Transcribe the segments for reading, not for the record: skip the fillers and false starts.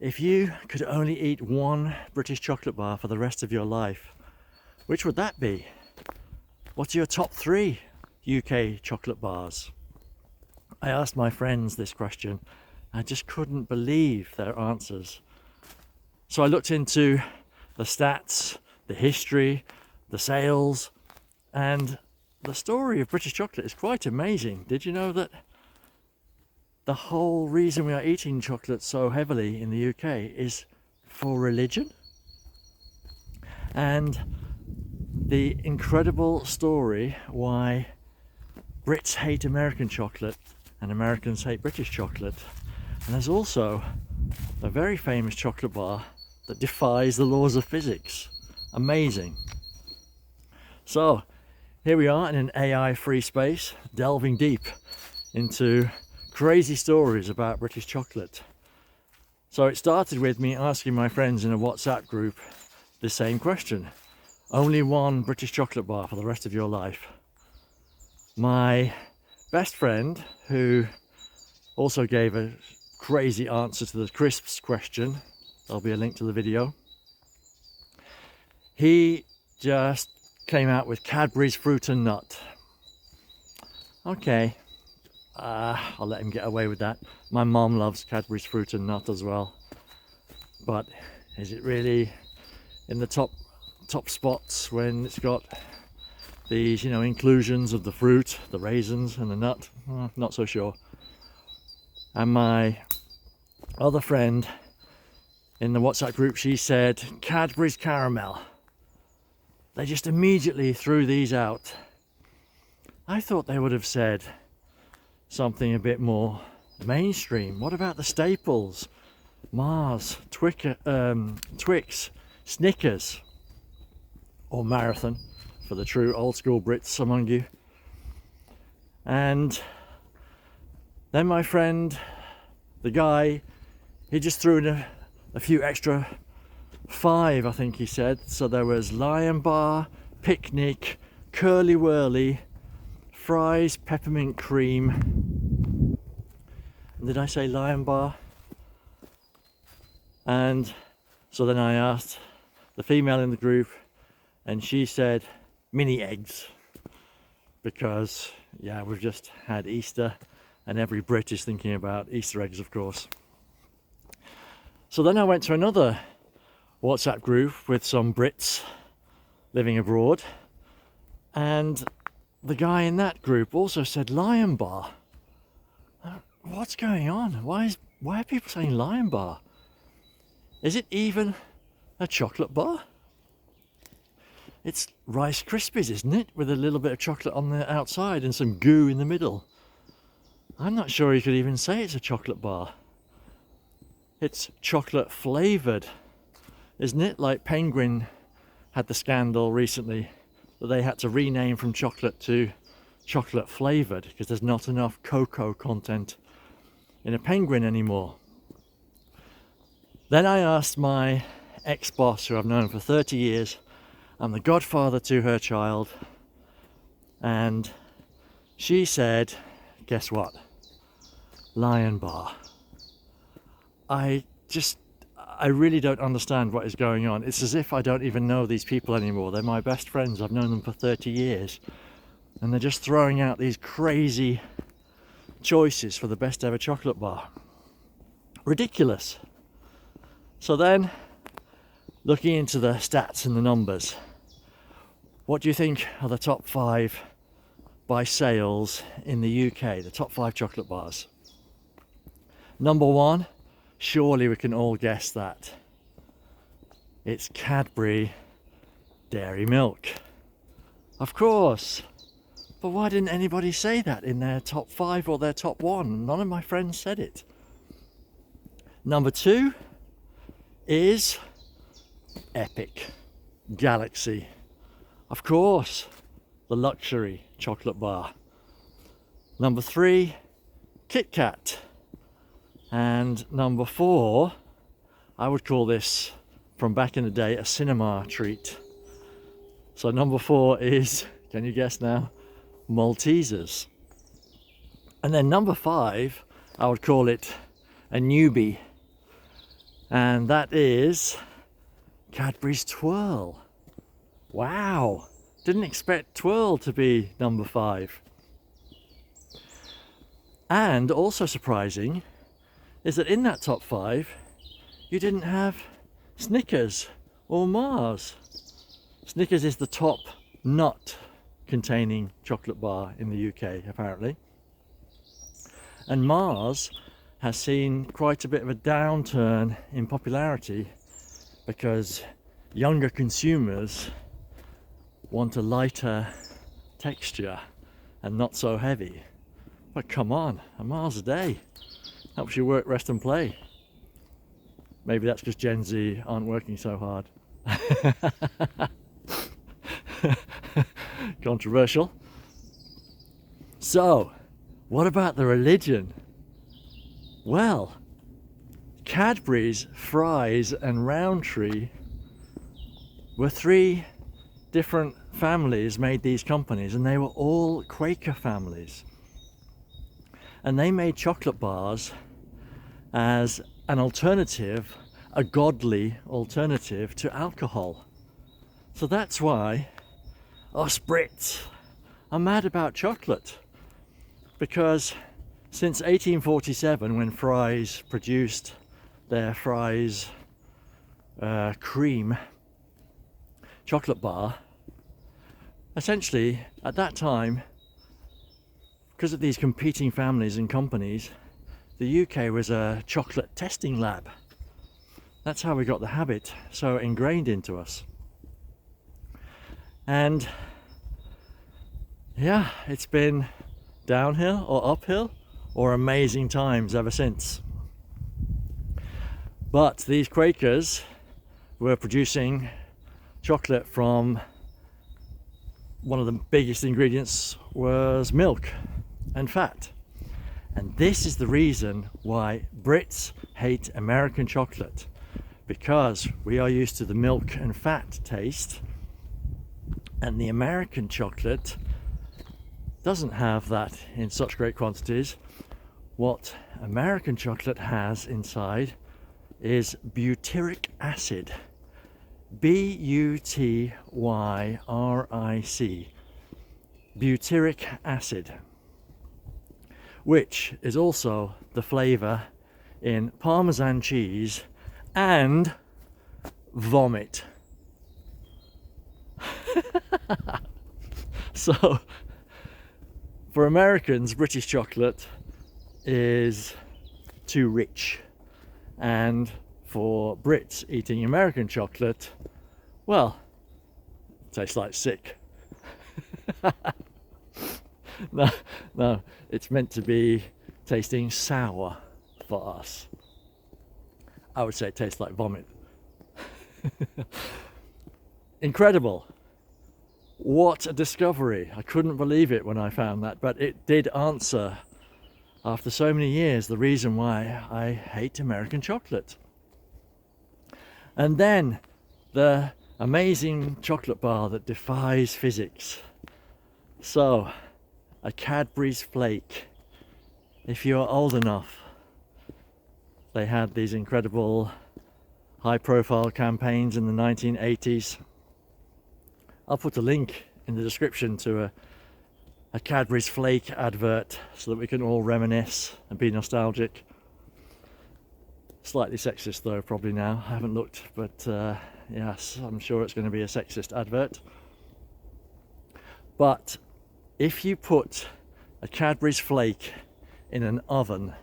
If you could only eat one British chocolate bar for the rest of your life, which would that be? What's your top 3 UK chocolate bars? I asked my friends this question. I just couldn't believe their answers. So I looked into the stats, the history, the sales, and the story of British chocolate is quite amazing. Did you know that the whole reason we are eating chocolate so heavily in the UK is for religion? And the incredible story why Brits hate American chocolate and Americans hate British chocolate. And there's also a very famous chocolate bar that defies the laws of physics. Amazing. So here we are in an AI free space, delving deep into crazy stories about British chocolate. So it started with me asking my friends in a WhatsApp group the same question. Only one British chocolate bar for the rest of your life. My best friend, who also gave a crazy answer to the crisps question, there'll be a link to the video, he just came out with Cadbury's fruit and nut. Okay, I'll let him get away with that. My mom loves Cadbury's fruit and nut as well, but is it really in the top spots when it's got these, you know, inclusions of the fruit, the raisins and the nut? Not so sure. And my other friend in the WhatsApp group, she said Cadbury's caramel. They just immediately threw these out. I thought they would have said something a bit more mainstream. What about the staples? Mars, Twix, Snickers, or Marathon for the true old school Brits among you. And then my friend, the guy, he just threw in a few extra 5, I think he said. So there was Lion Bar, Picnic, Curly Whirly, Fries, Peppermint Cream. Did I say Lion Bar? And so then I asked the female in the group, and she said mini eggs, because yeah, we've just had Easter and every Brit is thinking about Easter eggs, of course. So then I went to another WhatsApp group with some Brits living abroad, and the guy in that group also said Lion Bar. What's going on? Why are people saying Lion Bar? Is it even a chocolate bar? It's Rice Krispies, isn't it? With a little bit of chocolate on the outside and some goo in the middle. I'm not sure you could even say it's a chocolate bar. It's chocolate flavoured, isn't it? Like Penguin had the scandal recently that they had to rename from chocolate to chocolate flavoured because there's not enough cocoa content in a Penguin anymore. Then I asked my ex-boss, who I've known for 30 years, I'm the godfather to her child, and she said, guess what? Lion Bar. I really don't understand what is going on. It's as if I don't even know these people anymore. They're my best friends. I've known them for 30 years. And they're just throwing out these crazy choices for the best ever chocolate bar. Ridiculous. So then, looking into the stats and the numbers, what do you think are the top 5 by sales in the UK? The top 5 chocolate bars. Number 1, surely we can all guess that. It's Cadbury Dairy Milk. Of course. But why didn't anybody say that in their top 5 or their top 1? None of my friends said it. Number 2 is Epic Galaxy. Of course, the luxury chocolate bar. Number 3, Kit Kat. And number 4, I would call this, from back in the day, a cinema treat. So number 4 is, can you guess now? Maltesers. And then number 5, I would call it a Newbie. And that is Cadbury's Twirl. Wow, didn't expect Twirl to be number 5. And also surprising is that in that top 5 you didn't have Snickers or Mars. Snickers is the top nut containing chocolate bar in the UK apparently, and Mars has seen quite a bit of a downturn in popularity because younger consumers want a lighter texture and not so heavy. But come on, a Mars a day helps you work, rest and play. Maybe that's because Gen Z aren't working so hard. Controversial. So, what about the religion? Well, Cadbury's, Fry's and Roundtree were 3 different families made these companies, and they were all Quaker families. And they made chocolate bars as an alternative, a godly alternative to alcohol. So that's why us Brits are mad about chocolate, because since 1847, when Fry's produced their Fry's cream chocolate bar, essentially at that time, because of these competing families and companies, the UK was a chocolate testing lab. That's how we got the habit so ingrained into us. And yeah, it's been downhill or uphill or amazing times ever since. But these Quakers were producing chocolate from, one of the biggest ingredients was milk and fat. And this is the reason why Brits hate American chocolate, because we are used to the milk and fat taste, and the American chocolate doesn't have that in such great quantities. What American chocolate has inside is butyric acid. Butyric, butyric acid, which is also the flavour in Parmesan cheese and vomit. So for Americans, British chocolate is too rich, and for Brits eating American chocolate, well, it tastes like sick. No, it's meant to be tasting sour for us. I would say it tastes like vomit. Incredible. What a discovery. I couldn't believe it when I found that, but it did answer, after so many years, the reason why I hate American chocolate. And then the amazing chocolate bar that defies physics. So, a Cadbury's Flake. If you're old enough, they had these incredible high-profile campaigns in the 1980s. I'll put a link in the description to a Cadbury's Flake advert so that we can all reminisce and be nostalgic. Slightly sexist though, probably now. I haven't looked, but yes, I'm sure it's going to be a sexist advert. But if you put a Cadbury's Flake in an oven,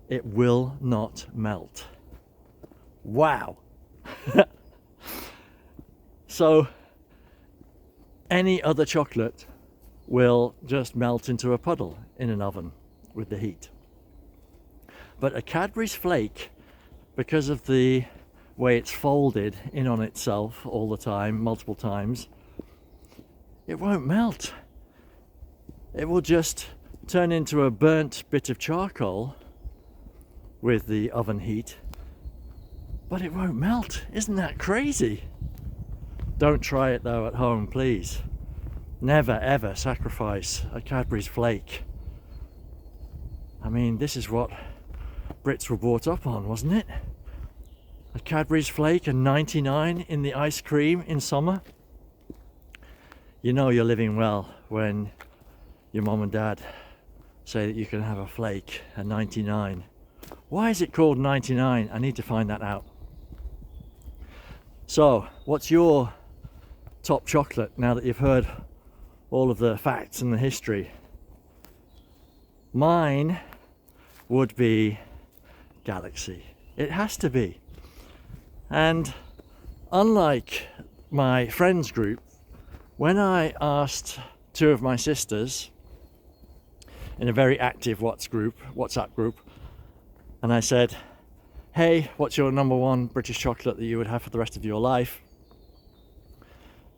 it will not melt. Wow! So any other chocolate will just melt into a puddle in an oven with the heat. But a Cadbury's Flake, because of the way it's folded in on itself all the time, multiple times, it won't melt. It will just turn into a burnt bit of charcoal with the oven heat, but it won't melt. Isn't that crazy? Don't try it though at home, please. Never ever sacrifice a Cadbury's Flake. I mean, this is what Brits were brought up on, wasn't it? a Cadbury's Flake and 99 in the ice cream in summer. You know you're living well when your mom and dad say that you can have a flake at 99. Why is it called 99? I need to find that out. So, what's your top chocolate now that you've heard all of the facts and the history? Mine would be Galaxy. It has to be. And unlike my friends group, when I asked two of my sisters in a very active WhatsApp group, and I said, hey, what's your number one British chocolate that you would have for the rest of your life?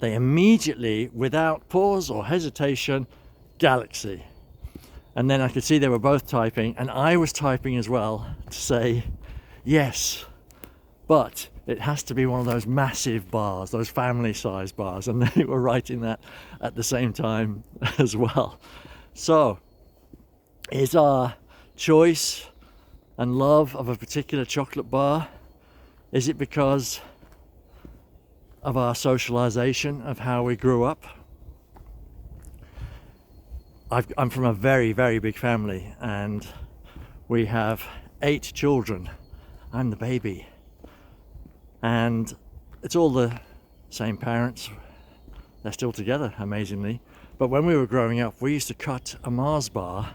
They immediately, without pause or hesitation, Galaxy. And then I could see they were both typing, and I was typing as well to say, yes, but it has to be one of those massive bars, those family-sized bars, and they were writing that at the same time as well. So, is our choice and love of a particular chocolate bar, is it because of our socialization, of how we grew up? I'm from a very, very big family, and we have 8 children. I'm the baby. And it's all the same parents. They're still together, amazingly. But when we were growing up, we used to cut a Mars bar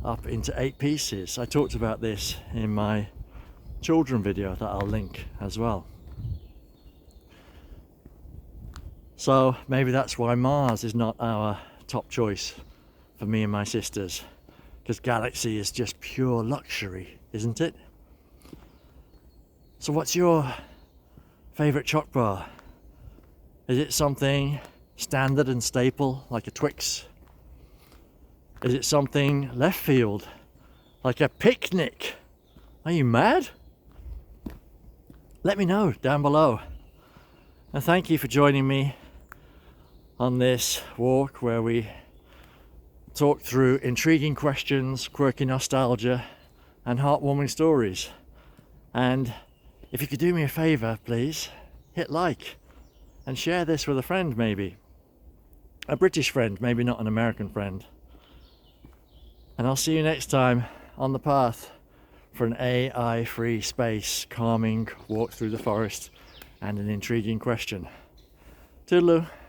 up into 8 pieces. I talked about this in my children video that I'll link as well. So maybe that's why Mars is not our top choice for me and my sisters, because Galaxy is just pure luxury, isn't it? So what's your favourite choc bar? Is it something standard and staple like a Twix? Is it something left field like a picnic? Are you mad? Let me know down below. And thank you for joining me on this walk where we talk through intriguing questions, quirky nostalgia, and heartwarming stories. And if you could do me a favour, please, hit like and share this with a friend, maybe. A British friend, maybe not an American friend. And I'll see you next time on the path for an AI-free space, calming walk through the forest and an intriguing question. Toodaloo.